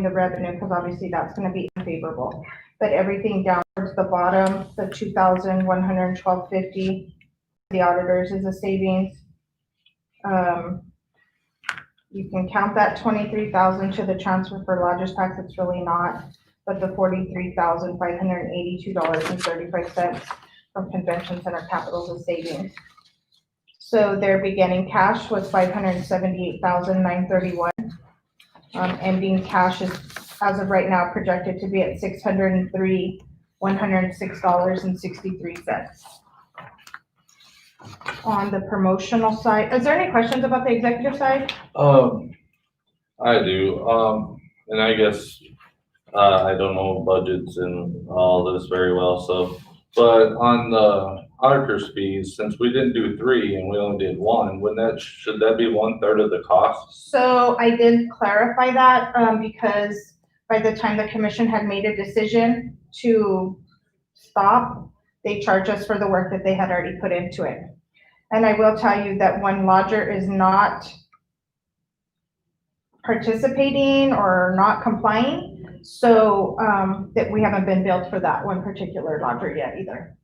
showing the revenue, because obviously that's gonna be unfavorable. But everything down towards the bottom, the 2,112.50, the auditors is a savings. You can count that 23,000 to the transfer for lodger's tax, it's really not, but the $43,582.35 from convention center capital is a savings. So their beginning cash was $578,931. Ending cash is, as of right now, projected to be at $603,106.63. On the promotional side, is there any questions about the executive side? I do, and I guess, I don't know budgets and all this very well, so, but on the auditor's fees, since we didn't do 3 and we only did 1, should that be 1/3 of the cost? So I did clarify that, because by the time the commission had made a decision to stop, they charged us for the work that they had already put into it. And I will tell you that one lodger is not participating or not complying, so that we haven't been billed for that one particular lodger yet either.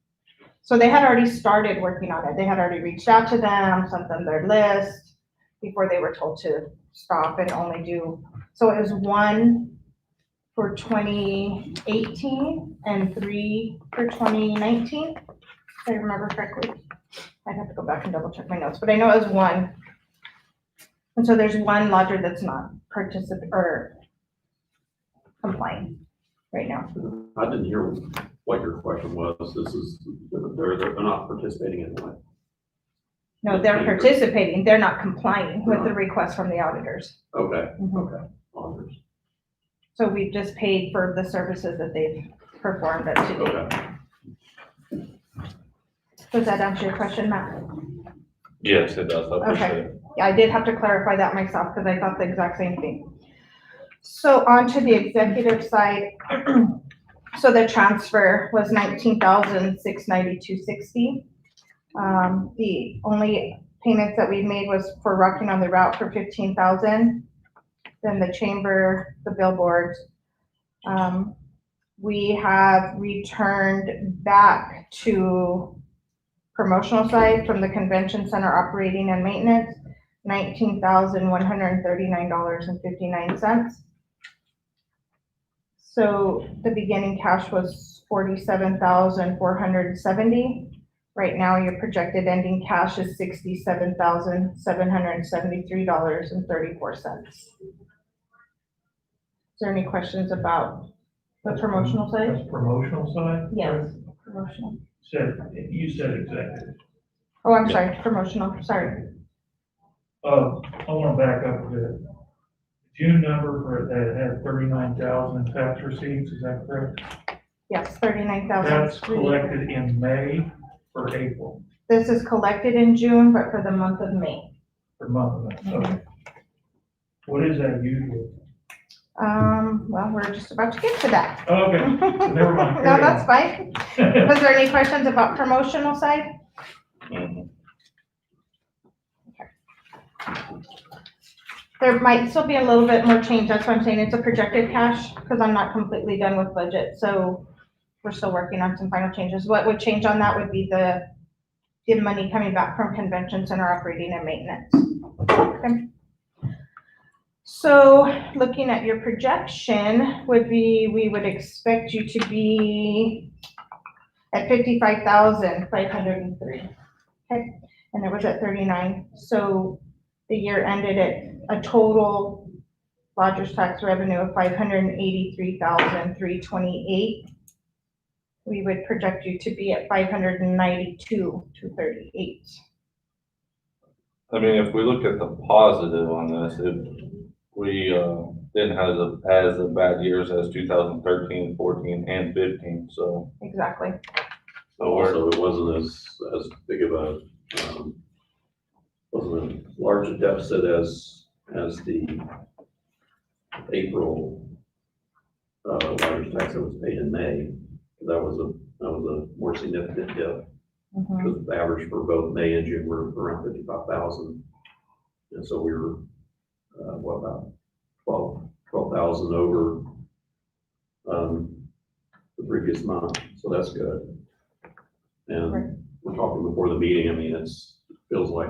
So they had already started working on it. They had already reached out to them, sent them their list before they were told to stop and only do. So it was 1 for 2018 and 3 for 2019, if I remember correctly. I'd have to go back and double check my notes, but I know it was 1. And so there's 1 lodger that's not or complying right now. I didn't hear what your question was. This is, they're not participating in what? No, they're participating. They're not complying with the request from the auditors. Okay, Mhm. okay. Auditors. So we've just paid for the services that they've performed up to date. Okay. Does that answer your question, Matt? Yes, it does, I appreciate it. Yeah, I did have to clarify that myself because I thought the exact same thing. So on to the executive side. So the transfer was $19,692.60. The only payments that we made was for Rocking on the Route for $15,000. Then the chamber, the billboards. We have returned back to promotional side from the convention center operating and maintenance, $19,139.59. So the beginning cash was $47,470. Right now, your projected ending cash is $67,773.34. Is there any questions about the promotional side? That's promotional side? Yes, promotional. You said executive. Oh, I'm sorry, promotional, sorry. I want to back up a bit. June number for that had 39,000 tax receipts, is that correct? Yes, 39,000. That's collected in May or April, This is collected in June, but for the month of May. for month of May. Okay. What is that usually? Well, we're just about to get to that. Okay, so never mind. No, that's fine. Was there any questions about promotional side? Mhm. There might still be a little bit more change. That's why I'm saying it's a projected cash, because I'm not completely done with budget. So we're still working on some final changes. What would change on that would be the money coming back from convention center operating and maintenance. Okay. So looking at your projection would be, we would expect you to be at 55,503. Okay, and it was at 39. So the year ended at a total lodger's tax revenue of 583,328. We would project you to be at 592,238. I mean, if we look at the positive on this, we didn't have as bad years as 2013, 14, and 15, so. Exactly. Also, it wasn't as big of a, wasn't as large a deficit as the April, large tax that was paid in May. That was a more significant dip, Mhm. because the average for both May and June were around 55,000. And so we were, about 12,000 over, the previous month, so that's good. Right. And we're talking before the meeting, I mean, it feels like,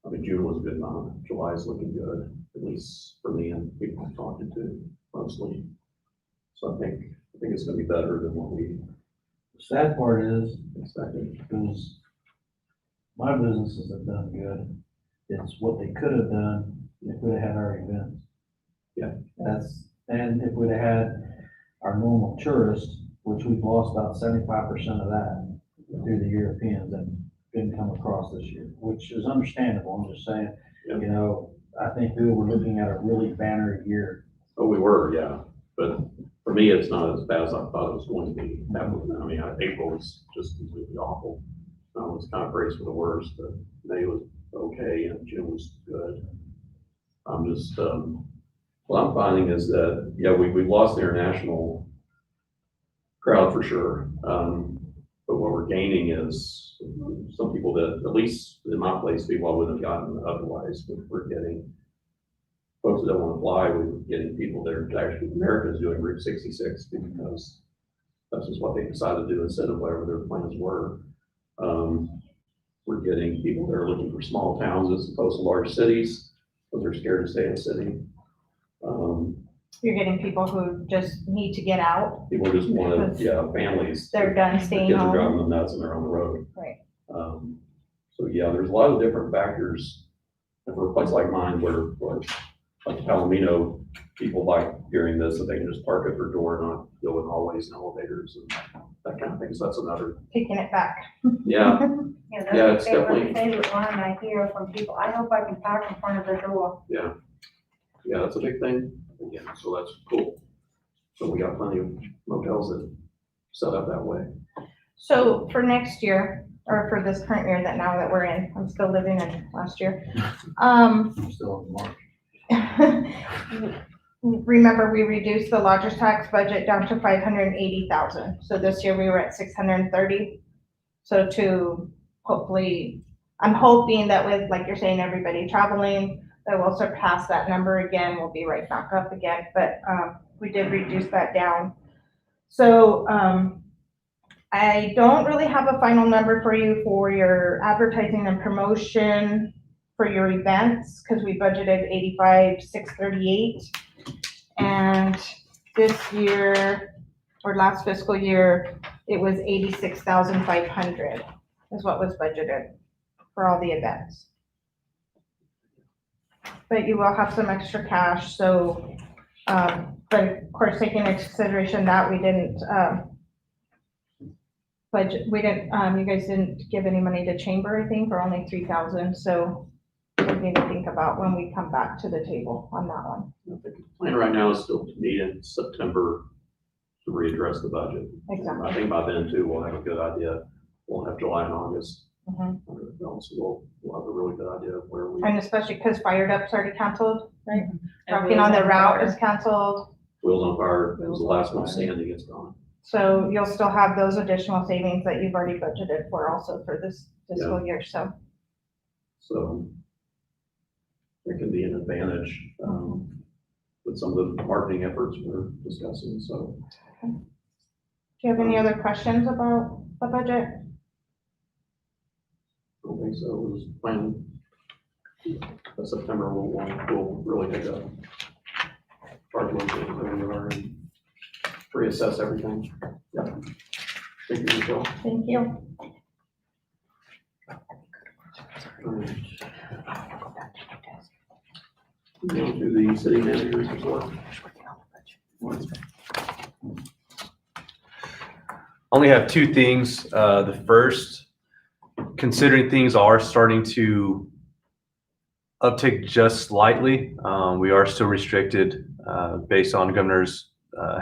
I mean, June was a good month, July's looking good, at least for me and people I'm talking to mostly. So I think it's gonna be better than what we The sad part is, expected. because my businesses have done good. It's what they could have done if we'd have had our events. Yeah. And if we'd have had our normal tourists, which we've lost about 75% of that through the Europeans that didn't come across this year, which is understandable. I'm just saying, Yeah. you know, I think we were looking at a really banner year. Oh, we were, yeah, but for me, it's not as bad as I thought it was going to be. I mean, April was just completely awful. I was kind of braced for the worst, but May was okay and June was good. I'm just, what I'm finding is that, yeah, we lost the international crowd for sure. But what we're gaining is some people that, at least in my place, people I wouldn't have gotten otherwise, but we're getting folks that don't want to fly. We're getting people that are actually, Americans doing Route 66 because that's just what they decided to do instead of whatever their plans were. We're getting people that are looking for small towns as opposed to large cities, because they're scared to stay in a city. You're getting people who just need to get out. People just want to, yeah, families. They're done The staying kids are driving home. them nuts and they're on the road. Right. So yeah, there's a lot of different factors. And for a place like mine where, like Palomino, people like hearing this, that they can just park at their door, not go in hallways and elevators and that kind of thing. So that's another, Taking it back. yeah, Yeah, Yeah, that's it's my definitely- favorite line I hear from people. I hope I can park in front of their door. yeah, that's a big thing. Yeah, so that's cool. So we got plenty of motels that set up that way. So for next year, or for this current year that now that we're in, I'm still living in last year. I'm still in March. Remember, we reduced the lodger's tax budget down to 580,000. So this year we were at 630. So to hopefully, I'm hoping that with, like you're saying, everybody traveling, that we'll surpass that number again. We'll be right back up again, but we did reduce that down. So I don't really have a final number for you for your advertising and promotion for your events, because we budgeted 85,638. And this year, or last fiscal year, it was 86,500 is what was budgeted for all the events. But you will have some extra cash, so, but of course, taking into consideration that we didn't, budget, you guys didn't give any money to chamber, I think, or only 3,000, so something to think about when we come back to the table on that one. I think the plan right now is still to meet in September to readdress the budget. Exactly. I think by then too, we'll have a good idea. We'll have July and August. Mhm. Under the belt, so we'll have a really good idea of where we, And especially because Fired Up's already canceled, right? And Rocking on the Wheels Route Fire. is canceled, Wheels on Fire was Wheels the on last one Fire. standing, it's gone. so you'll still have those additional savings that you've already budgeted for also for this fiscal year, so. So it can be an advantage, with some of the marketing efforts we're discussing, so. Do you have any other questions about the budget? I don't think so. It was planned that September we'll really take a hard look at where we are and reassess everything. Yeah. Thank you, Michelle. Thank you. Go to the city manager's report. Only have two things. The first, considering things are starting to uptick just slightly, we are still restricted based on governor's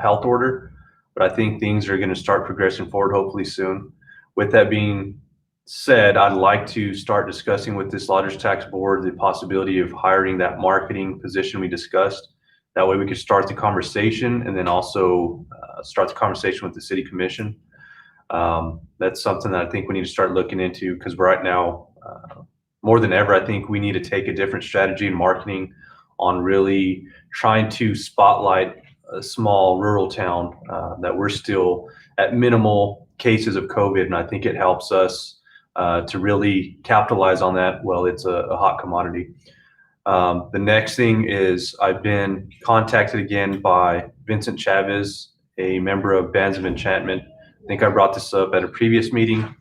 health order, but I think things are going to start progressing forward hopefully soon. With that being said, I'd like to start discussing with this lodger's tax board the possibility of hiring that marketing position we discussed. That way we could start the conversation and then also start the conversation with the city commission. That's something that I think we need to start looking into, because right now, more than ever, I think we need to take a different strategy in marketing on really trying to spotlight a small rural town that we're still at minimal cases of COVID, and I think it helps us to really capitalize on that. Well, it's a hot commodity. The next thing is I've been contacted again by Vincent Chavez, a member of Bands of Enchantment. I think I brought this up at a previous meeting.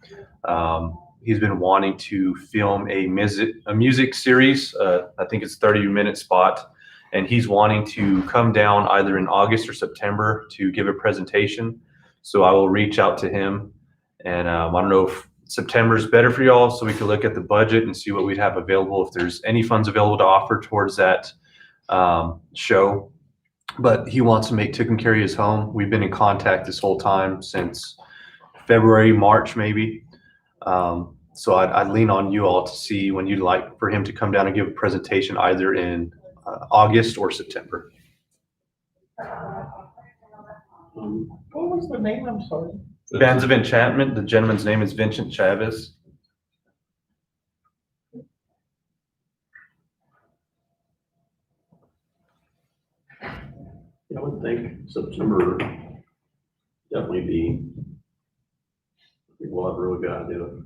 He's been wanting to film a music series. I think it's 30-minute spot. And he's wanting to come down either in August or September to give a presentation. So I will reach out to him. And I don't know if September is better for y'all, so we can look at the budget and see what we'd have available, if there's any funds available to offer towards that show. But he wants to make Tucumcari his home. We've been in contact this whole time since February, March, maybe. So I'd lean on you all to see when you'd like for him to come down and give a presentation either in August or September. What was the name? I'm sorry. Bands of Enchantment. The gentleman's name is Vincent Chavez. Yeah, I would think September definitely be, I think we'll have a really good idea of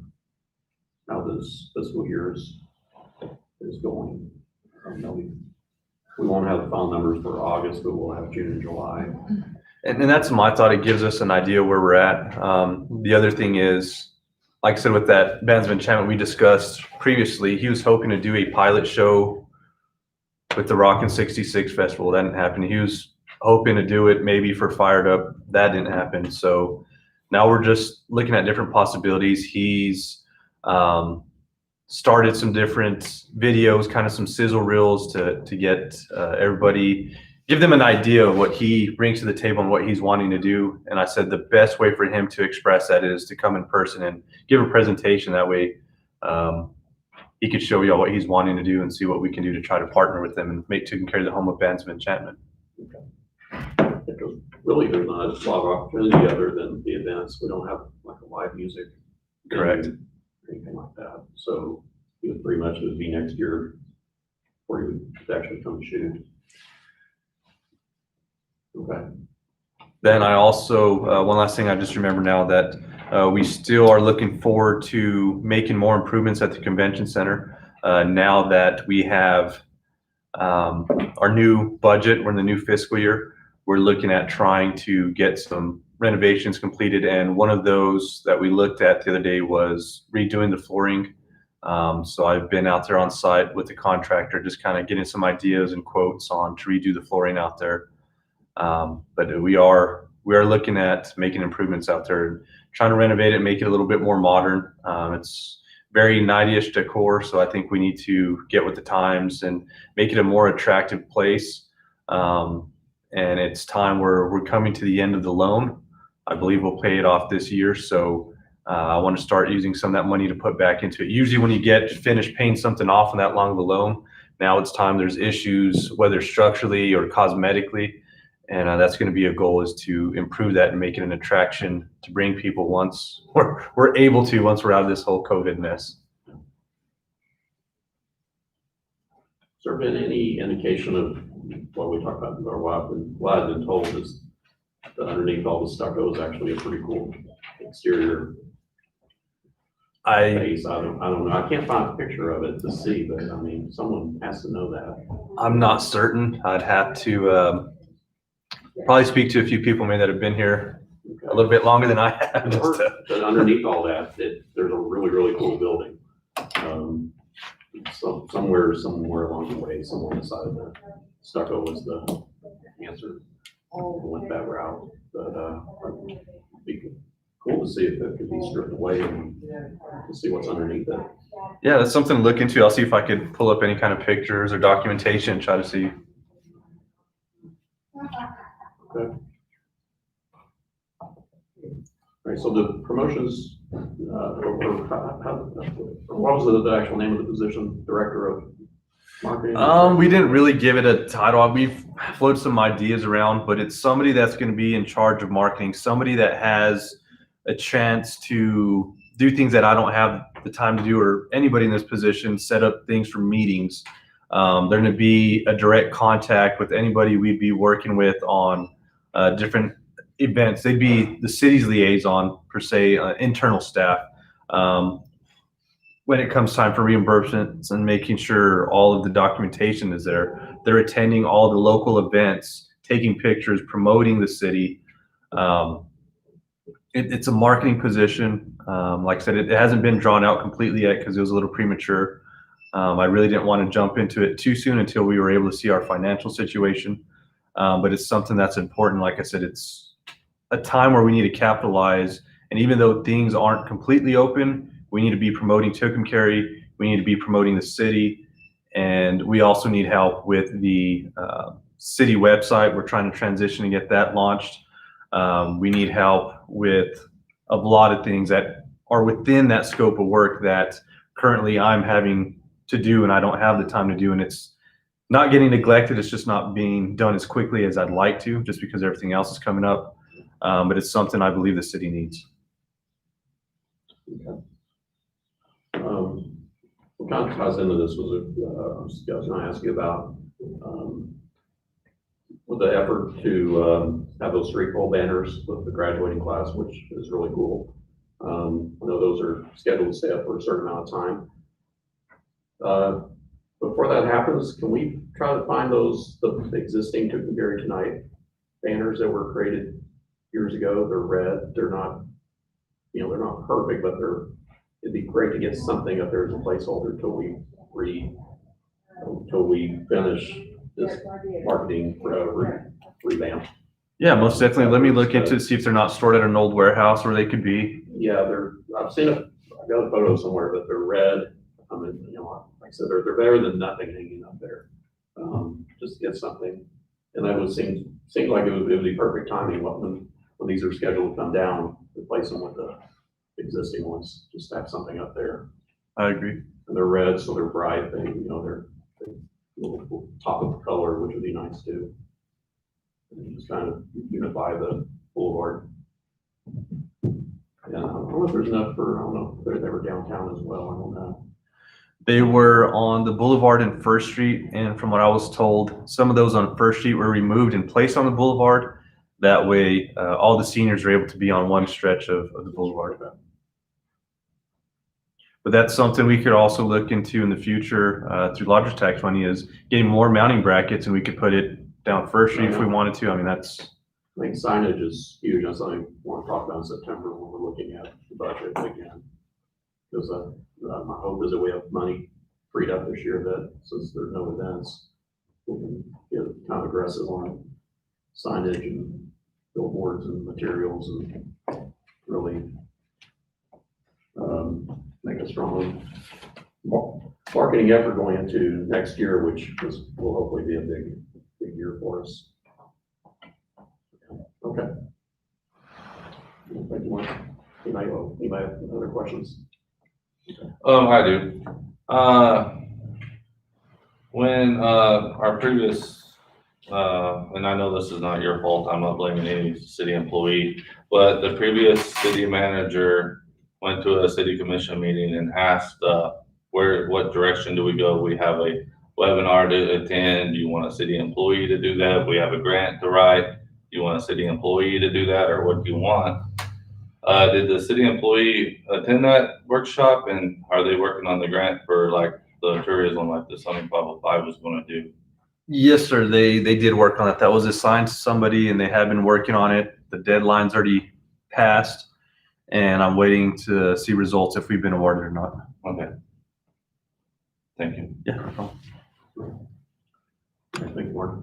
how this fiscal year is going. We won't have the final numbers for August, but we'll have June and July. And that's my thought. It gives us an idea where we're at. The other thing is, like I said, with that Bands of Enchantment we discussed previously, he was hoping to do a pilot show with the Rockin' 66 Festival. That didn't happen. He was hoping to do it maybe for Fired Up. That didn't happen. So now we're just looking at different possibilities. He's started some different videos, kind of some sizzle reels to get everybody, give them an idea of what he brings to the table and what he's wanting to do. And I said the best way for him to express that is to come in person and give a presentation. That way he could show y'all what he's wanting to do and see what we can do to try to partner with them and make Tucumcari the home of Bands of Enchantment. Because really there's not a lot of opportunity other than the events. We don't have like a live music. Correct. Or anything like that. So it would pretty much be next year before you would actually come shoot. Okay. Then I also, one last thing I just remember now, that we still are looking forward to making more improvements at the convention center. Now that we have our new budget, we're in the new fiscal year, we're looking at trying to get some renovations completed. And one of those that we looked at the other day was redoing the flooring. So I've been out there on site with the contractor, just kind of getting some ideas and quotes on to redo the flooring out there. But we are looking at making improvements out there, trying to renovate it, make it a little bit more modern. It's very 90-ish decor, so I think we need to get with the times and make it a more attractive place. And it's time we're coming to the end of the loan. I believe we'll pay it off this year, so I want to start using some of that money to put back into it. Usually when you get finished paying something off on that long of a loan, now it's time there's issues, whether structurally or cosmetically. And that's going to be a goal, is to improve that and make it an attraction to bring people once we're able to, once we're out of this whole COVID mess. Has there been any indication of what we talked about with our wife, and what I've been told is that underneath all the stucco is actually a pretty cool exterior face. I don't know. I can't find a picture of it to see, but I mean, someone has to know that. I'm not certain. I'd have to probably speak to a few people maybe that have been here a little bit longer than I have. But underneath all that, there's a really, really cool building. Somewhere along the way, someone decided that stucco was the answer. Went that route, but it'd be cool to see if it could be stripped away and to see what's underneath it. Yeah, that's something to look into. I'll see if I could pull up any kind of pictures or documentation, try to see. Okay. All right, so the promotions, what was the actual name of the position? Director of marketing? We didn't really give it a title. We've floated some ideas around, but it's somebody that's going to be in charge of marketing, somebody that has a chance to do things that I don't have the time to do, or anybody in this position, set up things for meetings. They're going to be a direct contact with anybody we'd be working with on different events. They'd be the city's liaison, per se, internal staff. When it comes time for reimbursements and making sure all of the documentation is there, they're attending all the local events, taking pictures, promoting the city. It's a marketing position. Like I said, it hasn't been drawn out completely yet because it was a little premature. I really didn't want to jump into it too soon until we were able to see our financial situation. But it's something that's important. Like I said, it's a time where we need to capitalize. And even though things aren't completely open, we need to be promoting Tucumcari. We need to be promoting the city. And we also need help with the city website. We're trying to transition and get that launched. We need help with a lot of things that are within that scope of work that currently I'm having to do and I don't have the time to do. And it's not getting neglected. It's just not being done as quickly as I'd like to, just because everything else is coming up. But it's something I believe the city needs. Okay. What kind of ties into this was I was going to ask you about with the effort to have those street pole banners with the graduating class, which is really cool. I know those are scheduled to stay up for a certain amount of time. Before that happens, can we try to find the existing Tucumcari Tonight banners that were created years ago? They're red. They're not, they're not perfect, but it'd be great to get something up there as a placeholder till we finish this marketing revamp. Yeah, most definitely. Let me look into see if they're not stored at an old warehouse where they could be. Yeah, I've got a photo somewhere, but they're red. I mean, like I said, they're better than nothing hanging up there. Just to get something. And that would seem like it would be perfect timing when these are scheduled to come down, replace them with the existing ones, just have something up there. I agree. And they're red, so they're bright. They're little top of the color, which would be nice too. And just kind of unify the boulevard. Yeah, I don't know if there's enough for, I don't know if they were downtown as well. I don't know. They were on the boulevard and First Street, and from what I was told, some of those on First Street were removed and placed on the boulevard. That way, all the seniors are able to be on one stretch of the boulevard. But that's something we could also look into in the future through lodgers tax money, is getting more mounting brackets, and we could put it down First Street if we wanted to. I mean, I think signage is huge. That's something we want to talk about in September when we're looking at the budget again. Because my hope is that we have money freed up this year that since there's no events, we can get kind of aggressive on signage and billboards and materials and really make a strong marketing effort going into next year, which will hopefully be a big year for us. Okay. Thank you, Mark. Anybody have other questions? I do. When our previous, and I know this is not your fault, I'm not blaming any city employee, but the previous city manager went to a city commission meeting and asked what direction do we go? We have a webinar to attend. Do you want a city employee to do that? We have a grant to write. Do you want a city employee to do that, or what do you want? Did the city employee attend that workshop, and are they working on the grant for like the tourism like the Summit 505 was going to do? Yes, sir. They did work on it. That was assigned to somebody, and they have been working on it. The deadline's already passed, and I'm waiting to see results if we've been awarded or not. Okay. Thank you. Yeah. No problem. Thank you, Mark.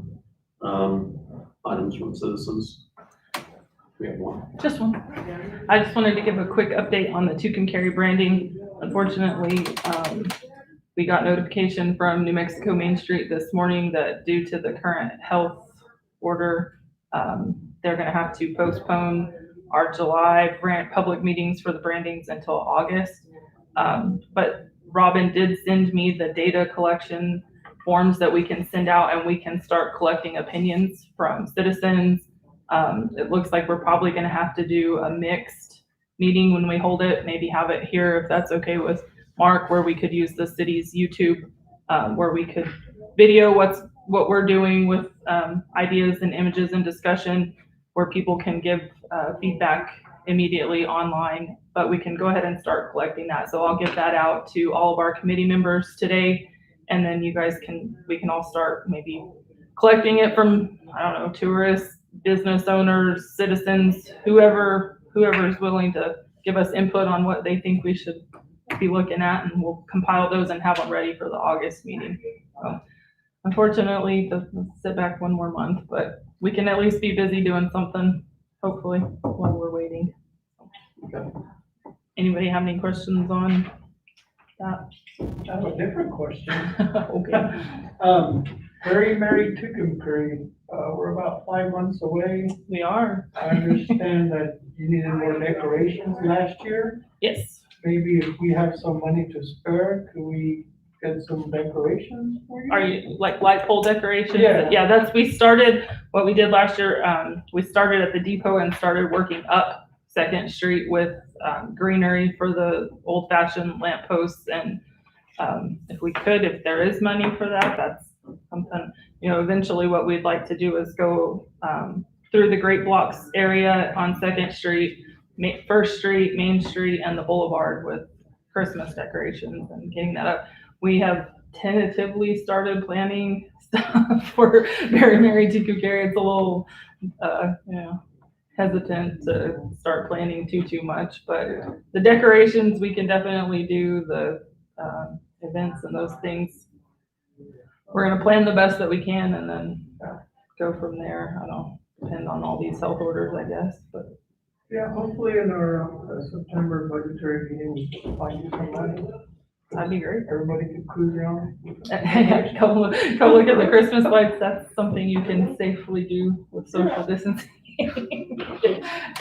Items from citizens. We have one. Just one. I just wanted to give a quick update on the Tucumcari branding. Unfortunately, we got notification from New Mexico Main Street this morning that due to the current health order, they're going to have to postpone our July public meetings for the brandings until August. But Robin did send me the data collection forms that we can send out, and we can start collecting opinions from citizens. It looks like we're probably going to have to do a mixed meeting when we hold it, maybe have it here if that's okay with Mark, where we could use the city's YouTube, where we could video what we're doing with ideas and images and discussion where people can give feedback immediately online, but we can go ahead and start collecting that. So I'll get that out to all of our committee members today, and then we can all start maybe collecting it from, I don't know, tourists, business owners, citizens, whoever is willing to give us input on what they think we should be looking at, and we'll compile those and have them ready for the August meeting. So, unfortunately, let's sit back one more month, but we can at least be busy doing something, hopefully, while we're waiting. Anybody have any questions on that? I have a different question. Okay, Very Mary Tucumcari, we're about 5 months away. we are. I understand that you needed more decorations last year. Yes. Maybe if we have some money to spare, could we get some decorations for you? Are you like light pole decorations? Yeah. Yeah, we started, what we did last year, we started at the depot and started working up Second Street with greenery for the old fashioned lamp posts. And if there is money for that, that's something, eventually what we'd like to do is go through the Great Blocks area on Second Street, First Street, Main Street, and the Boulevard with Christmas decorations and getting that up. We have tentatively started planning stuff for Very Mary Tucumcari. It's a little, hesitant to start planning too much, but the decorations, we can definitely do the events and those things. We're gonna plan the best that we can and then go from there. I don't depend on all these health orders, I guess, but. Yeah, hopefully in our September budgetary meeting, we can find you some money. That'd be great. Everybody can cruise around. Go look at the Christmas lights. That's something you can safely do with social distancing.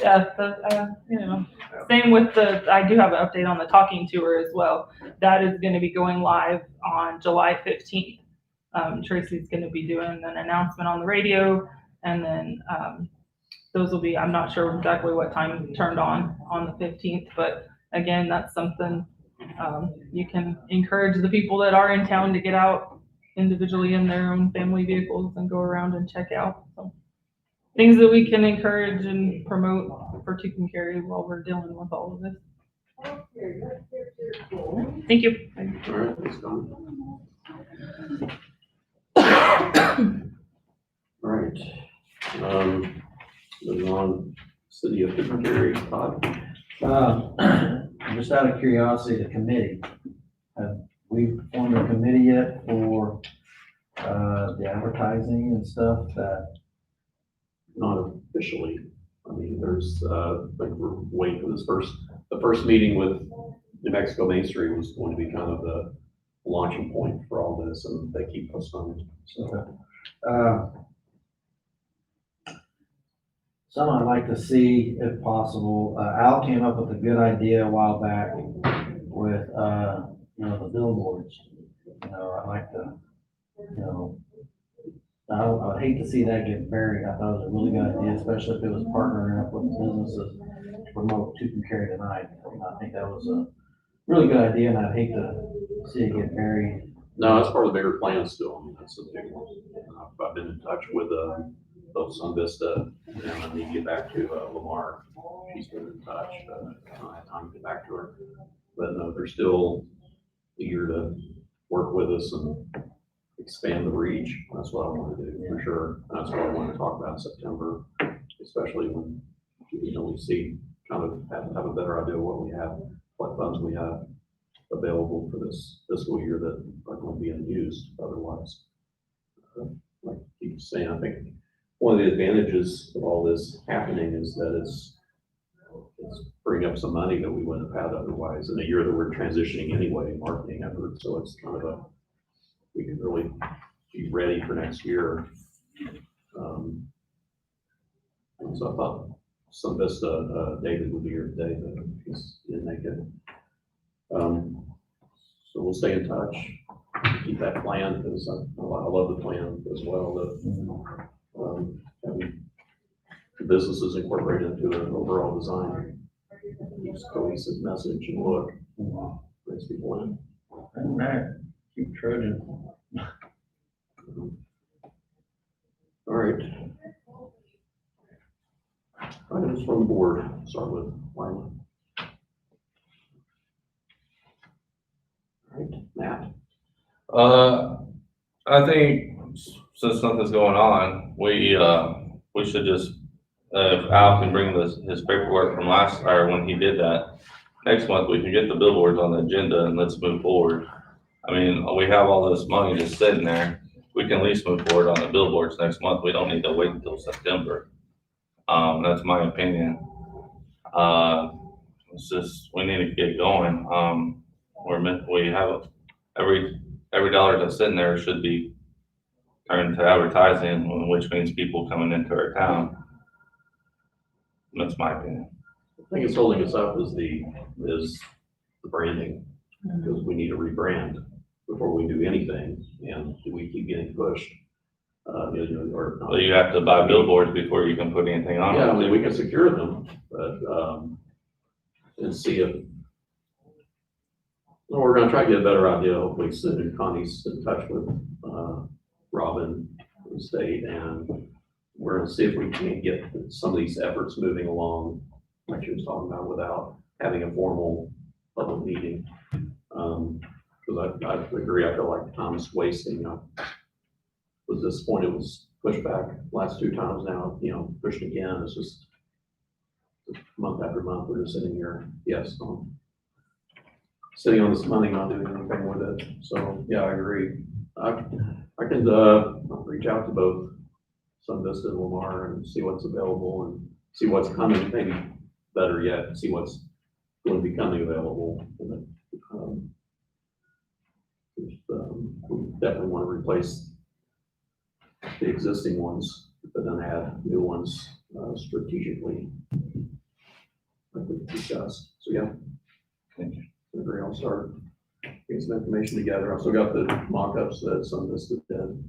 Yeah, same with I do have an update on the talking tour as well. That is going to be going live on July 15th. Tracy's going to be doing an announcement on the radio, and then those will be, I'm not sure exactly what time turned on the 15th, but again, that's something you can encourage the people that are in town to get out individually in their own family vehicles and go around and check out. So things that we can encourage and promote for Tucumcari while we're dealing with all of this. Thank you. All right, thanks, Don. All right. Moving on, City of Tucumcari, Todd. Just out of curiosity, the committee, have we formed a committee yet for the advertising and stuff that? Not officially. I mean, there's, like, we're waiting for the first meeting with New Mexico Main Street was going to be kind of the launching point for all this, and they keep postponing. So, Some I'd like to see, if possible. Al came up with a good idea a while back with, the billboards. I'd like to, I would hate to see that get buried. I thought it was a really good idea, especially if it was partnering up with businesses to promote Tucumcari tonight. I think that was a really good idea, and I'd hate to see it get buried. no, that's part of the bigger plan still. I mean, that's a big one. I've been in touch with, folks on Vista, and I need to get back to, Lamar. She's been in touch. I don't have time to get back to her. But no, they're still eager to work with us and expand the reach. That's what I want to do, for sure. That's what I want to talk about in September, especially when, we see, kind of have a better idea of what funds we have available for this fiscal year that are going to be unused otherwise. Like I keep saying, I think one of the advantages of all this happening is that it's bringing up some money that we wouldn't have had otherwise in a year that we're transitioning anyway, marketing efforts. So it's kind of we can really be ready for next year. And so I thought some Vista, David would be here today, but he didn't make it. So we'll stay in touch, keep that plan, because I love the plan as well, that having the businesses incorporated into an overall design keeps cohesive message and look, brings people in. All right, keep trudging. All right. Items from the board, start with Lila. All right, Matt. I think since nothing's going on, we should just, if Al can bring his paperwork from last, or when he did that, next month we can get the billboards on the agenda and let's move forward. I mean, we have all this money just sitting there. We can at least move forward on the billboards next month. We don't need to wait until September. That's my opinion. It's just, we need to get going. We have every dollar that's sitting there should be turned to advertising, which means people coming into our town. That's my opinion. I think it's holding us up is the branding, because we need to rebrand before we do anything, and we keep getting pushed. Or not. So you have to buy billboards before you can put anything on. Yeah, I it. mean, we can secure them, but, and see if, well, we're gonna try to get a better idea. Hopefully Sid and Connie's in touch with, Robin, the state, and we're gonna see if we can get some of these efforts moving along, like you was talking about, without having a formal public meeting. Because I agree, I feel like time's wasting. Was disappointed, it was pushed back last 2 times now, pushed again. It's just month after month, we're just sitting here, sitting on this money, not doing anything with it. So, yeah, I agree. I can, reach out to both Sun Vista and Lamar and see what's available and see what's coming, maybe better yet, see what's going to be coming available. And we definitely want to replace the existing ones, but then add new ones strategically, like we discussed. So, yeah. Thank you. I agree. I'll start getting some information together. I still got the mock-ups that some of this did. And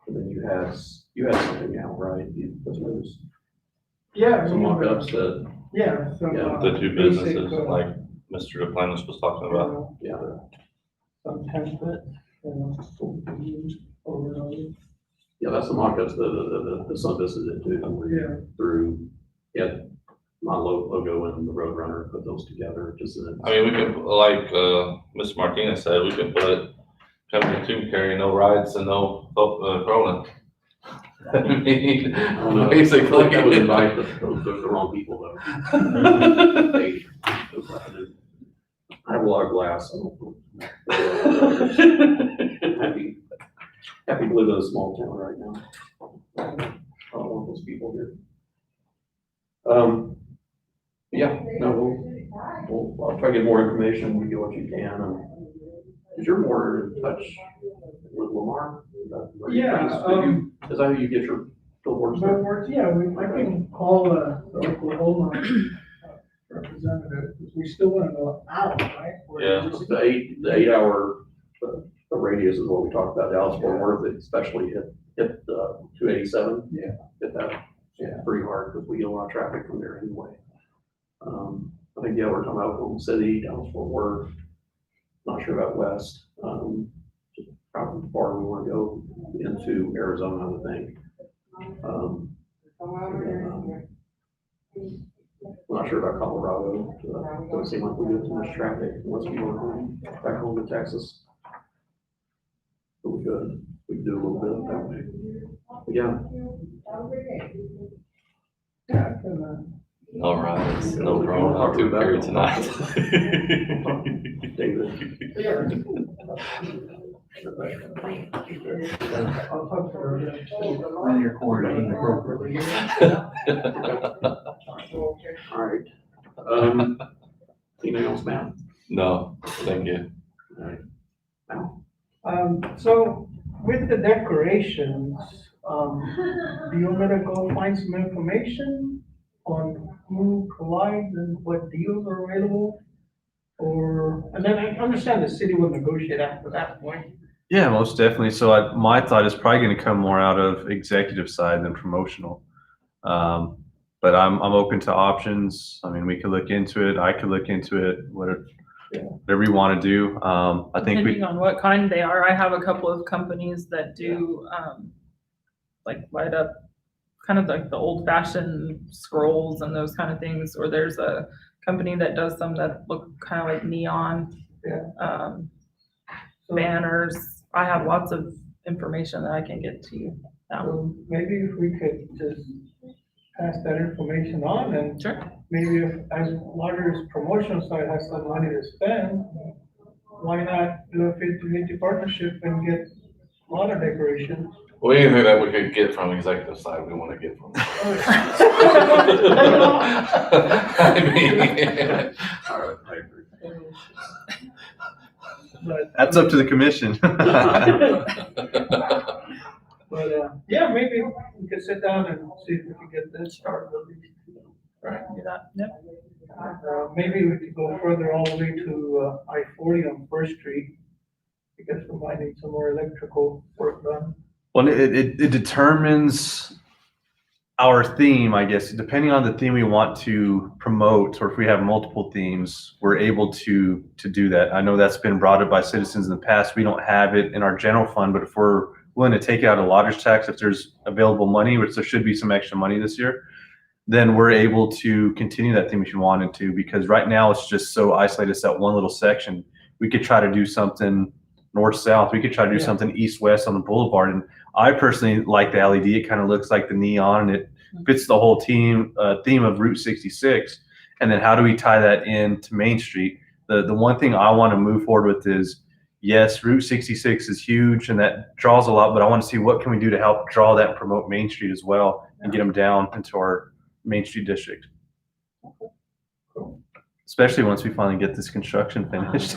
then you had something out, right? Yeah. Some mock-ups that, Yeah. So, Yeah, The two basic, businesses, like Mr. Duplantis was talking about. yeah, some template, overall. yeah, that's the mock-ups the Sun Vista did too. Yeah. Through, my logo and the Roadrunner, put those together, just in I mean, we could, like, Mr. Martinez said, we could put coming to carry no rides and no, crawling. I mean, I don't know. basically. I feel like I would invite the wrong people though. I have a lot of glass. Happy to live in a small town right now. I don't want those people here. Yeah, no, I'll try to get more information, we get what you can. Is you're more in touch with Lamar? Yeah, Is that how you get your billboards? Billboards, yeah, I can call the Oklahoma representative, because we still want to go out, right? Or Yeah. just- The 8-hour, the radius is what we talked about, Dallas Fort Worth, especially hit 287. Yeah. Hit that, pretty hard, because we get a lot of traffic from there anyway. I think, we're talking about Oklahoma City, Dallas Fort Worth, not sure about West. Probably far we want to go into Arizona, I would think. I'm not sure about Colorado. Doesn't seem like we get too much traffic unless we want back home to Texas. But we could do a little bit of that way. But yeah, Yeah, I can, No rides, no crawling out to carry tonight. David. I'll talk to her. And you're coordinating appropriately. All right. Anything else, Matt? No, thank you. All right. Now, So with the decorations, do you want me to go find some information on who provides and what deals are available? Or, and then I understand the city will negotiate after that point. Yeah, most definitely. So my thought is probably going to come more out of executive side than promotional. But I'm open to options. I mean, we could look into it. I could look into it. whatever you want to do. I think Depending on what kind they are, I have a couple of companies that do, like light up, kind of like the old fashioned scrolls and those kind of things, or there's a company that does some that look kind of like neon. Yeah. Banners. I have lots of information that I can get to you. So maybe if we could just pass that information on, and Sure. maybe if, as Lotter's promotion side has some money to spend, why not do a 50-50 partnership and get Lotter decorations? Well, anything that we could get from executive side, we wanna get from. I mean. All right, I agree. But, that's up to the commission. yeah, maybe we could sit down and see if we can get this started at least. Right. Do that. Yep. Maybe we could go further all the way to, I-40 on First Street, because we might need some more electrical work done. Well, it determines our theme, I guess, depending on the theme we want to promote, or if we have multiple themes, we're able to do that. I know that's been brought up by citizens in the past. We don't have it in our general fund, but if we're willing to take out a lodger's tax, if there's available money, which there should be some extra money this year, then we're able to continue that theme if you wanted to, because right now it's just so isolated. It's that one little section. We could try to do something north-south. We could try to do something east-west on the boulevard. And I personally like the LED. It kind of looks like the neon, and it fits the whole theme of Route 66. And then how do we tie that into Main Street? The one thing I want to move forward with is, yes, Route 66 is huge and that draws a lot, but I want to see what can we do to help draw that and promote Main Street as well and get them down into our Main Street district. Especially once we finally get this construction finished.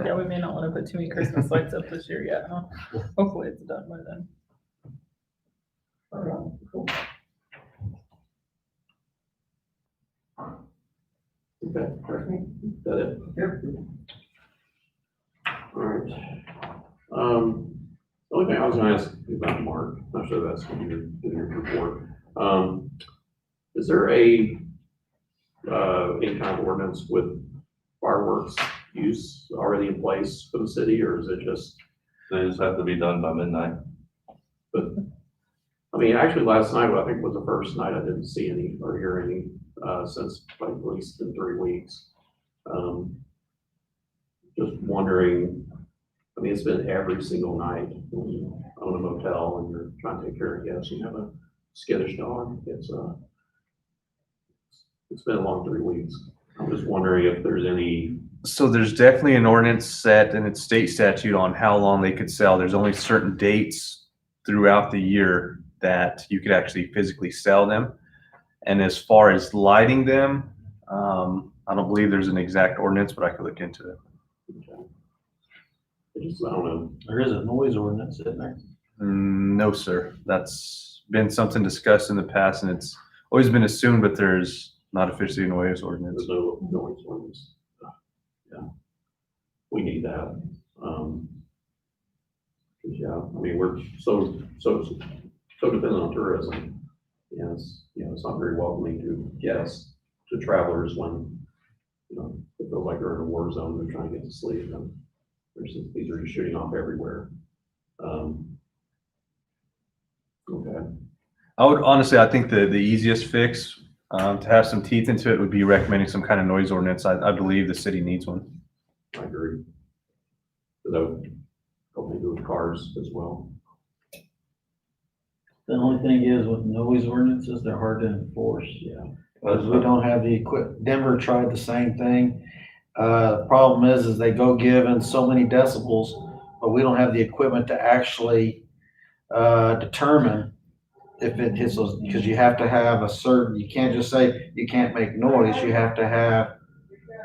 Yeah, we may not want to put too many Christmas lights up this year yet, huh? Hopefully it's done by then. Okay, perfect. Is that it? Yep. All right. The only thing I was gonna ask you about, Mark, not sure that's in your report. Is there any kind of ordinance with fireworks use already in place for the city, or is it just, They just have to be done by midnight. I mean, actually last night, I think was the first night I didn't see any or hear any, since like at least in 3 weeks. Just wondering, I mean, it's been every single night when you own a motel and you're trying to take care of guests, you have a skittish dog. It's been a long 3 weeks. I'm just wondering if there's any, So there's definitely an ordinance set and it's state statute on how long they could sell. There's only certain dates throughout the year that you could actually physically sell them. And as far as lighting them, I don't believe there's an exact ordinance, but I could look into it. I don't know. There is a noise ordinance in there. No, sir. That's been something discussed in the past and it's always been assumed, but there's not officially a noise ordinance. There's no noise ordinance. Yeah. We need that. 'Cause, yeah, I mean, we're so dependent on tourism. And it's not very welcoming to guests, to travelers when, they feel like they're in a war zone, they're trying to get to sleep and these are just shooting off everywhere. Okay. I think the easiest fix, to have some teeth into it would be recommending some kind of noise ordinance. I believe the city needs one. I agree. So that would help me do with cars as well. The only thing is with noise ordinances, they're hard to enforce. Yeah. Because we don't have the Denver tried the same thing. The problem is they go given so many decibels, but we don't have the equipment to actually determine if it hits those, because you have to have a certain, you can't just say you can't make noise. You have to have,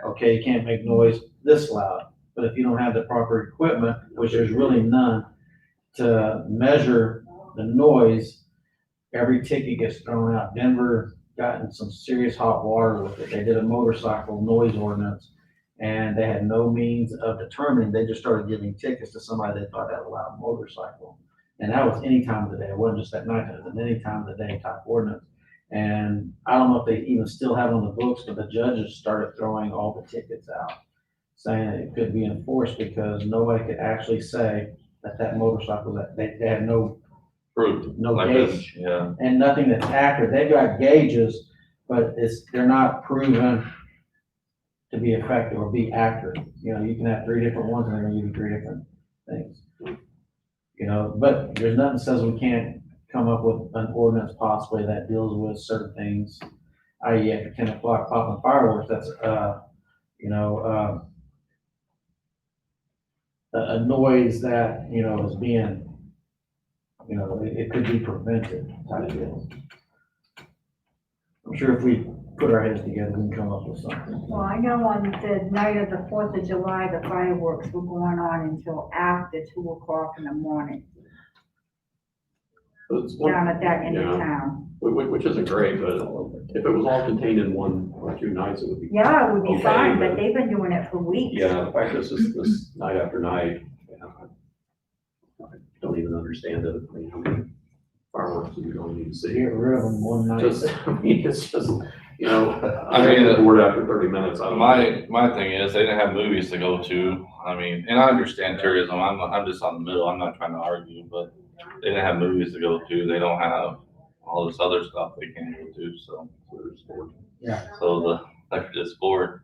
okay, you can't make noise this loud. But if you don't have the proper equipment, which there's really none, to measure the noise, every ticket gets thrown out. Denver got in some serious hot water with it. They did a motorcycle noise ordinance and they had no means of determining. They just started giving tickets to somebody they thought had a loud motorcycle. And that was any time of the day. It wasn't just that night, it was an any time of the day type ordinance. And I don't know if they even still have it on the books, but the judges started throwing all the tickets out. saying that it could be enforced because nobody could actually say that that motorcycle, that they had no Proof. No Like this, gauge. yeah. and nothing that's accurate. They've got gauges, but they're not proven to be effective or be accurate. You know, you can have 3 different ones and they're gonna give you 3 different things. You know, but there's nothing that says we can't come up with an ordinance possibly that deals with certain things. I.e. after 10 o'clock popping fireworks, that's, you know, a noise that, you know, is being, you know, it could be prevented type deal. I'm sure if we put our heads together, we can come up with something. Well, I know on the night of the 4th of July, the fireworks were going on until after 2 o'clock in the morning It's one- down at that end of Yeah. town. Which isn't great, but if it was all contained in 1 or 2 nights, it would be. Yeah, it would be Okay, fine, but but- they've been doing it for weeks. Yeah, the fact is this night after night, you know, I don't even understand it. I mean, how many fireworks do you don't need to see? Get rid of them one night. Just, I mean, it's just, you know, I mean, I'm bored after 30 minutes. I don't know. My thing is, they didn't have movies to go to. I mean, and I understand tourism. I'm just on the middle. I'm not trying to argue, but they didn't have movies to go to. They don't have all this other stuff they can go to, so. There's sport. Yeah. So they're just bored.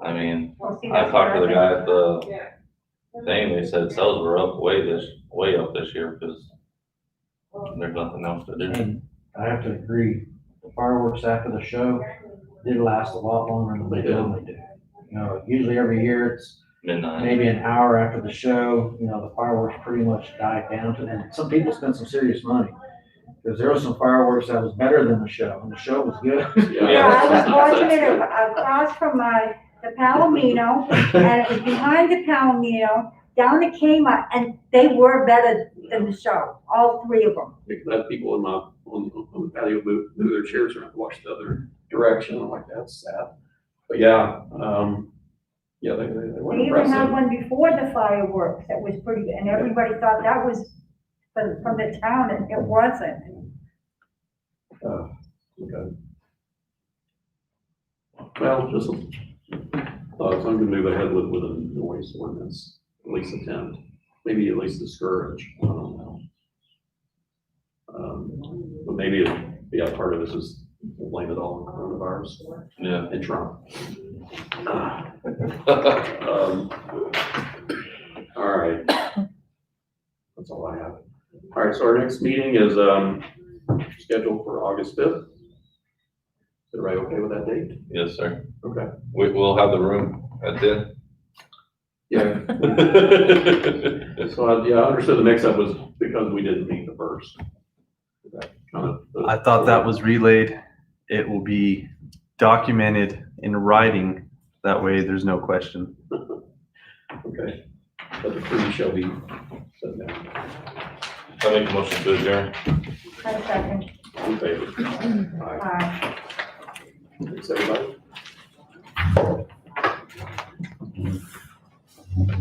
I mean, Well, see, I that's talked to what the I guy at the thing, they said sales were up way up this year, because there's nothing else to do. And I have to agree, the fireworks after the show did last a lot longer than they normally do. You know, usually every year it's Midnight. maybe an hour after the show, you know, the fireworks pretty much died down to, and some people spent some serious money. Because there was some fireworks that was better than the show, and the show was good. Yeah, I was watching it across from the Palomino, and it was behind the Palomino, down the Kmart, and they were better than the show, all 3 of them. Because I had people on the patio move their chairs around, watch the other direction. I'm like, that's sad. But yeah, yeah, they were They even had impressive. one before the fireworks that was pretty good, and everybody thought that was from the town, and it wasn't. Okay. Well, just, so I'm gonna move ahead with a noise ordinance, at least attempt, maybe at least discourage, I don't know. But maybe, yeah, part of this is blame it all on coronavirus Yeah. and Trump. All right. That's all I have. All right, so our next meeting is, scheduled for August 5th. Is everybody okay with that date? Yes, sir. Okay. We'll have the room at 10. Yeah. So, yeah, I understood the mix-up was because we didn't meet the first. That kind of- I thought that was relayed. It will be documented in writing. That way there's no question. Okay. But the crew shall be set down. I make a motion to adjourn. I second. All in favor? Aye. Aye. Thanks, everybody.